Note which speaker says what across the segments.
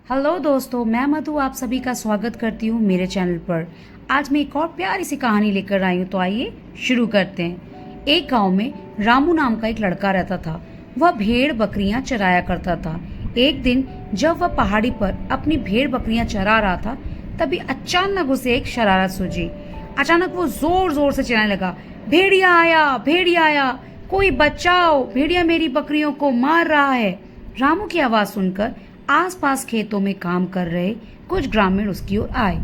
Speaker 1: Hello दोस्तों, मैं मधु आप सभी का स्वागत करती हूँ मेरे चैनल पर। आज मैं एक और प्यारी सी कहानी लेकर आई हूँ, तो आइए शुरू करते हैं। एक गांव में रामू नाम का एक लड़का रहता था। वह भेड़ बकरियां चराया करता था। एक दिन जब वह पहाड़ी पर अपनी भेड़ बकरियां चरा रहा था, तभी अचानक उसे एक शरारत सूझी। अचानक वो जोर जोर से चिल्लाने लगा, भेड़िया आया, भेड़िया आया, कोई बचाओ, भेड़िया मेरी बकरियों को मार रहा है। रामू की आवाज सुनकर आसपास खेतों में काम कर रहे कुछ ग्रामीण उसकी ओर आए।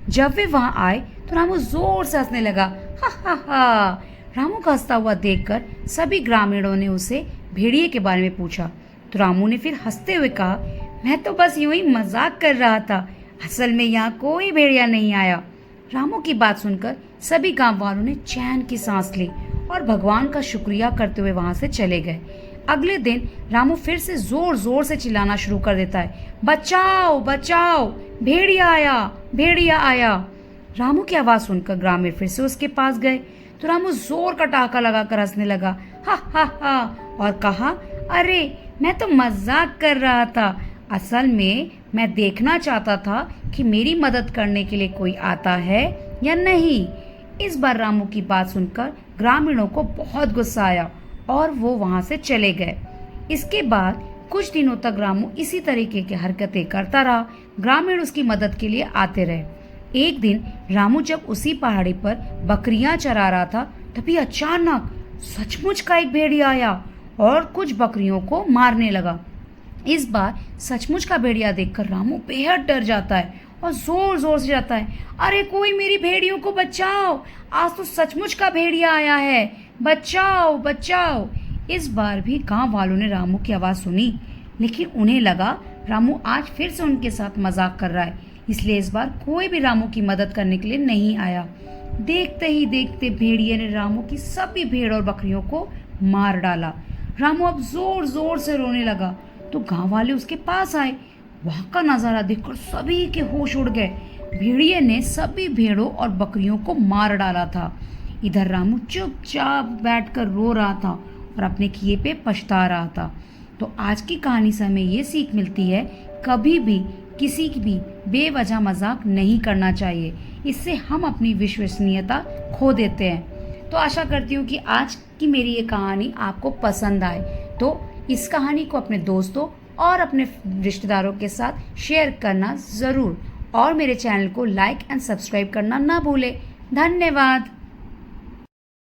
Speaker 1: जब वे वहां आए तो रामू जोर से हंसने लगा। हा हा हा। रामू का हंसता हुआ देखकर सभी ग्रामीणों ने उसे भेड़िए के बारे में पूछा। तो रामू ने फिर हंसते हुए कहा, मैं तो बस यूं ही मजाक कर रहा था, असल में यहाँ कोई भेड़िया नहीं आया। रामू की बात सुनकर सभी गांव वालों ने चैन की सांस ली और भगवान का शुक्रिया करते हुए वहां से चले गए। अगले दिन रामू फिर से जोर जोर से चिल्लाना शुरू कर देता है, बचाओ बचाओ, भेड़िया आया, भेड़िया आया। रामू की आवाज सुनकर ग्रामीण फिर से उसके पास गए तो रामू जोर का टाका लगाकर हंसने लगा। हा हा हा। और कहा, अरे मैं तो मजाक कर रहा था, असल में मैं देखना चाहता था कि मेरी मदद करने के लिए कोई आता है या नहीं। इस बार रामू की बात सुनकर ग्रामीणों को बहुत गुस्सा आया और वो वहां से चले गए। इसके बाद कुछ दिनों तक रामू इसी तरीके की हरकतें करता रहा। ग्रामीण उसकी मदद के लिए आते रहे। एक दिन रामू जब उसी पहाड़ी पर बकरियां चरा रहा था, तभी अचानक सचमुच का एक भेड़िया आया और कुछ बकरियों को मारने लगा। इस बार सचमुच का भेड़िया देखकर रामू बेहद डर जाता है और जोर जोर से जाता है, अरे कोई मेरी भेड़ियों को बचाओ, आज तो सचमुच का भेड़िया आया है, बचाओ बचाओ। इस बार भी गांव वालों ने रामू की आवाज सुनी, लेकिन उन्हें लगा रामू आज फिर से उनके साथ मजाक कर रहा है, इसलिए इस बार कोई भी रामू की मदद करने के लिए नहीं आया। देखते ही देखते भेड़िए ने रामू की सभी भेड़ और बकरियों को मार डाला। रामू अब जोर जोर से रोने लगा तो गांव वाले उसके पास आए। वहां का नजारा देखकर सभी के होश उड़ गए। भेड़िए ने सभी भेड़ों और बकरियों को मार डाला था। इधर रामू चुपचाप बैठकर रो रहा था और अपने किए पे पछता रहा था। तो आज की कहानी से हमें ये सीख मिलती है, कभी भी किसी की भी बेवजह मजाक नहीं करना चाहिए, इससे हम अपनी विश्वसनीयता खो देते हैं। तो आशा करती हूँ कि आज की मेरी ये कहानी आपको पसंद आए। तो इस कहानी को अपने दोस्तों और अपने रिश्तेदारों के साथ शेयर करना ज़रूर, और मेरे चैनल को लाइक एंड सब्सक्राइब करना ना भूलें। धन्यवाद।